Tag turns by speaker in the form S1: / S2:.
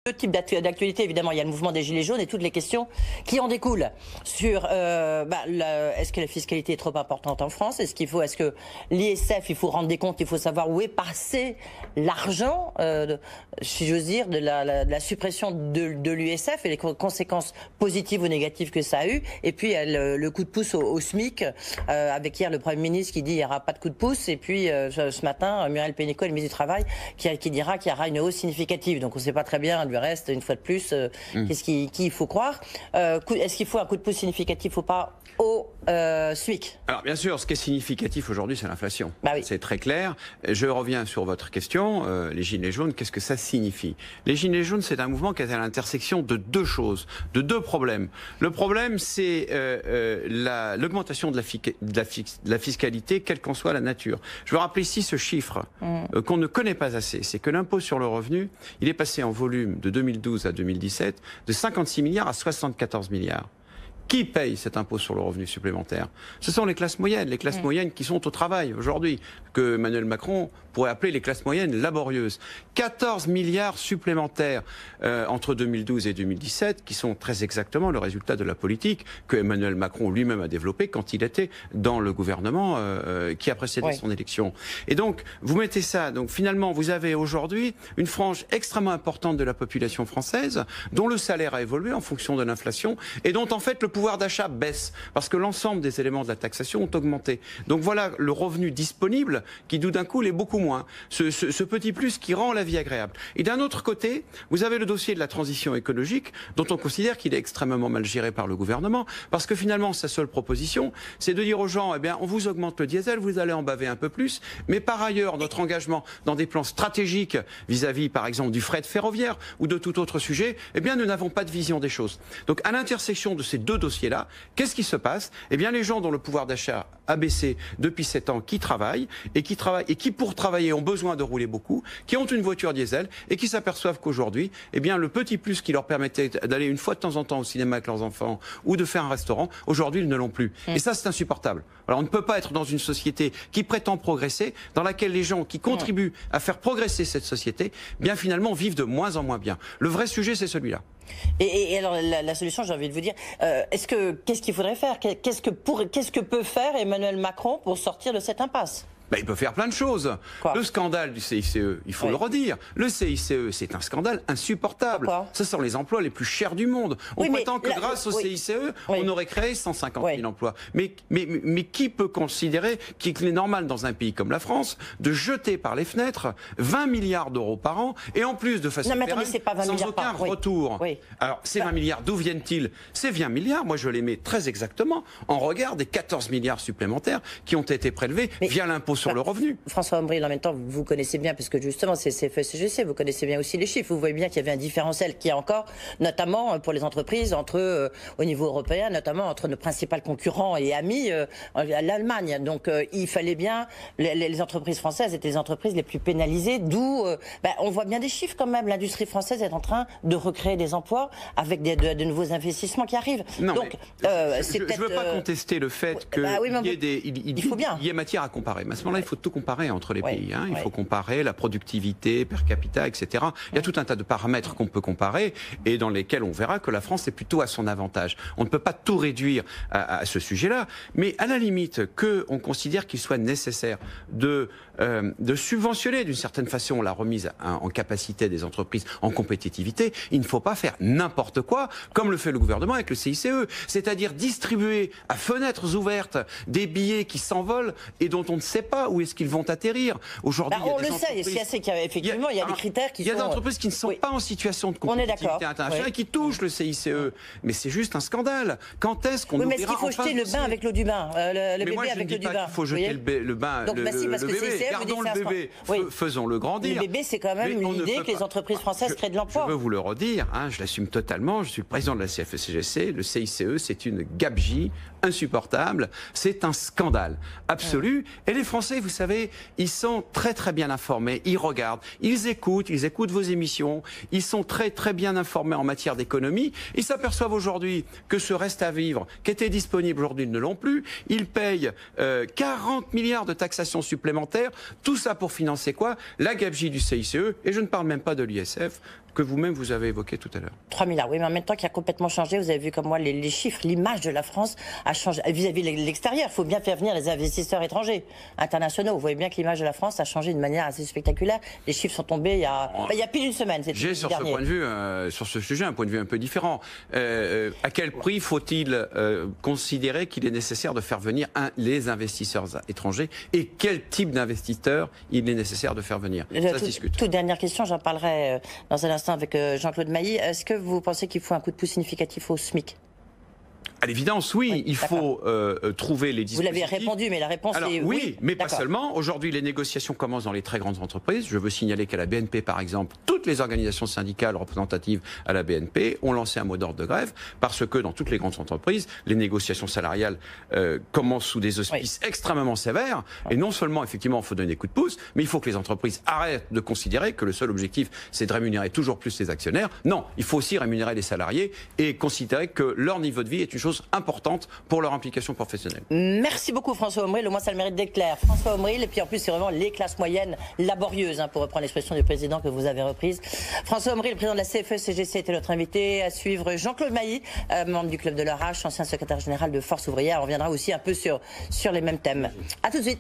S1: Deux types d'actualité, évidemment, il y a le mouvement des Gilets jaunes et toutes les questions qui en découlent sur est-ce que la fiscalité est trop importante en France, est-ce que l'ISF, il faut rendre des comptes, il faut savoir où est passé l'argent, si j'ose dire, de la suppression de l'USF et les conséquences positives ou négatives que ça a eu, et puis le coup de pouce au SMIC, avec hier le Premier ministre qui dit il n'y aura pas de coup de pouce, et puis ce matin, Muriel Pénicaud, le ministre du Travail, qui dira qu'il y aura une hausse significative, donc on ne sait pas très bien du reste, une fois de plus, qui il faut croire. Est-ce qu'il faut un coup de pouce significatif ou pas au SMIC?
S2: Alors bien sûr, ce qui est significatif aujourd'hui, c'est l'inflation.
S1: Bah oui.
S2: C'est très clair. Je reviens sur votre question. Les Gilets jaunes, qu'est-ce que ça signifie? Les Gilets jaunes, c'est un mouvement qui est à l'intersection de deux choses, de deux problèmes. Le problème, c'est l'augmentation de la fiscalité, quelle qu'en soit la nature. Je veux rappeler ici ce chiffre qu'on ne connaît pas assez. C'est que l'impôt sur le revenu, il est passé en volume de 2012 à 2017 de 56 milliards à 74 milliards. Qui paye cet impôt sur le revenu supplémentaire? Ce sont les classes moyennes qui sont au travail aujourd'hui, que Emmanuel Macron pourrait appeler les classes moyennes laborieuses. 14 milliards supplémentaires entre 2012 et 2017, qui sont très exactement le résultat de la politique que Emmanuel Macron lui-même a développée quand il était dans le gouvernement qui a précédé son élection. Et donc, vous mettez ça, donc finalement, vous avez aujourd'hui une frange extrêmement importante de la population française, dont le salaire a évolué en fonction de l'inflation, et dont en fait le pouvoir d'achat baisse, parce que l'ensemble des éléments de la taxation ont augmenté. Donc voilà le revenu disponible qui, tout d'un coup, l'est beaucoup moins. Ce petit plus qui rend la vie agréable. Et d'un autre côté, vous avez le dossier de la transition écologique, dont on considère qu'il est extrêmement mal géré par le gouvernement, parce que finalement, sa seule proposition, c'est de dire aux gens, eh bien, on vous augmente le diesel, vous allez en baver un peu plus, mais par ailleurs, notre engagement dans des plans stratégiques vis-à-vis, par exemple, du fret ferroviaire ou de tout autre sujet, eh bien, nous n'avons pas de vision des choses. Donc, à l'intersection de ces deux dossiers-là, qu'est-ce qui se passe? Eh bien, les gens dont le pouvoir d'achat a baissé depuis 7 ans, qui travaillent, et qui, pour travailler, ont besoin de rouler beaucoup, qui ont une voiture diesel, et qui s'aperçoivent qu'aujourd'hui, eh bien, le petit plus qui leur permettait d'aller une fois de temps en temps au cinéma avec leurs enfants, ou de faire un restaurant, aujourd'hui, ils ne l'ont plus. Et ça, c'est insupportable. Alors, on ne peut pas être dans une société qui prétend progresser, dans laquelle les gens qui contribuent à faire progresser cette société, bien finalement, vivent de moins en moins bien. Le vrai sujet, c'est celui-là.
S1: Et alors la solution, j'ai envie de vous dire, qu'est-ce qu'il faudrait faire? Qu'est-ce que peut faire Emmanuel Macron pour sortir de cette impasse?
S2: Ben, il peut faire plein de choses. Le scandale du CICE, il faut le redire. Le CICE, c'est un scandale insupportable. Ce sont les emplois les plus chers du monde. On prétend que grâce au CICE, on aurait créé 150 000 emplois. Mais qui peut considérer qu'il est normal dans un pays comme la France de jeter par les fenêtres 20 milliards d'euros par an et en plus de façon pérenne, sans aucun retour. Alors, ces 20 milliards, d'où viennent-ils? Ces 20 milliards, moi je les mets très exactement en regard des 14 milliards supplémentaires qui ont été prélevés via l'impôt sur le revenu.
S1: François Ombril, en même temps, vous connaissez bien, parce que justement, c'est FCGC, vous connaissez bien aussi les chiffres. Vous voyez bien qu'il y avait un différentiel qui est encore, notamment pour les entreprises, au niveau européen, notamment entre nos principaux concurrents et amis, l'Allemagne. Donc, il fallait bien, les entreprises françaises étaient les entreprises les plus pénalisées, d'où, on voit bien des chiffres quand même. L'industrie française est en train de recréer des emplois avec de nouveaux investissements qui arrivent.
S2: Non, donc, je ne veux pas contester le fait qu'il y ait matière à comparer. Mais à ce moment-là, il faut tout comparer entre les pays. Il faut comparer la productivité per capita, etc. Il y a tout un tas de paramètres qu'on peut comparer et dans lesquels on verra que la France est plutôt à son avantage. On ne peut pas tout réduire à ce sujet-là, mais à la limite qu'on considère qu'il soit nécessaire de subventionner d'une certaine façon la remise en capacité des entreprises en compétitivité, il ne faut pas faire n'importe quoi comme le fait le gouvernement avec le CICE, c'est-à-dire distribuer à fenêtres ouvertes des billets qui s'envolent et dont on ne sait pas où est-ce qu'ils vont atterrir. Aujourd'hui,
S1: on le sait, c'est qu'effectivement, il y a des critères qui sont...
S2: Il y a des entreprises qui ne sont pas en situation de compétitivité internationale et qui touchent le CICE. Mais c'est juste un scandale. Quand est-ce qu'on
S1: mais est-ce qu'il faut jeter le bain avec l'eau du bain, le bébé avec l'eau du bain?
S2: Il faut jeter le bain, le bébé. Gardons le bébé, faisons-le grandir.
S1: Le bébé, c'est quand même l'idée que les entreprises françaises créent de l'emploi.
S2: Je veux vous le redire, je l'assume totalement, je suis le président de la CFE-CGC, le CICE, c'est une gabegie insupportable, c'est un scandale absolu. Et les Français, vous savez, ils sont très très bien informés, ils regardent, ils écoutent vos émissions, ils sont très très bien informés en matière d'économie, ils s'aperçoivent aujourd'hui que ce reste à vivre qui était disponible aujourd'hui, ils ne l'ont plus, ils payent 40 milliards de taxation supplémentaire, tout ça pour financer quoi? La gabegie du CICE, et je ne parle même pas de l'ISF, que vous-même vous avez évoqué tout à l'heure.
S1: 3 milliards, oui, mais en même temps qui a complètement changé. Vous avez vu comme moi les chiffres, l'image de la France a changé vis-à-vis de l'extérieur. Il faut bien faire venir les investisseurs étrangers, internationaux. Vous voyez bien que l'image de la France a changé de manière assez spectaculaire. Les chiffres sont tombés il y a pile d'une semaine.
S2: J'ai sur ce point de vue, sur ce sujet, un point de vue un peu différent. À quel prix faut-il considérer qu'il est nécessaire de faire venir les investisseurs étrangers et quel type d'investisseurs il est nécessaire de faire venir? Ça se discute.
S1: Toute dernière question, j'en parlerai dans un instant avec Jean-Claude Mailly. Est-ce que vous pensez qu'il faut un coup de pouce significatif au SMIC?
S2: À l'évidence, oui, il faut trouver les dispositifs.
S1: Vous l'avez répondu, mais la réponse est oui.
S2: Oui, mais pas seulement. Aujourd'hui, les négociations commencent dans les très grandes entreprises. Je veux signaler qu'à la BNP, par exemple, toutes les organisations syndicales représentatives à la BNP ont lancé un mot d'ordre de grève parce que dans toutes les grandes entreprises, les négociations salariales commencent sous des auspices extrêmement sévères. Et non seulement, effectivement, il faut donner des coups de pouce, mais il faut que les entreprises arrêtent de considérer que le seul objectif, c'est de rémunérer toujours plus les actionnaires. Non, il faut aussi rémunérer les salariés et considérer que leur niveau de vie est une chose importante pour leur implication professionnelle.
S1: Merci beaucoup François Omril, au moins ça le mérite d'être clair. François Omril, et puis en plus c'est vraiment les classes moyennes laborieuses, pour reprendre l'expression du président que vous avez reprise. François Omril, le président de la CFE-CGC, était notre invité. À suivre Jean-Claude Mailly, membre du club de l'Arrache, ancien secrétaire général de Force Ouvrière. On reviendra aussi un peu sur les mêmes thèmes. A tout de suite.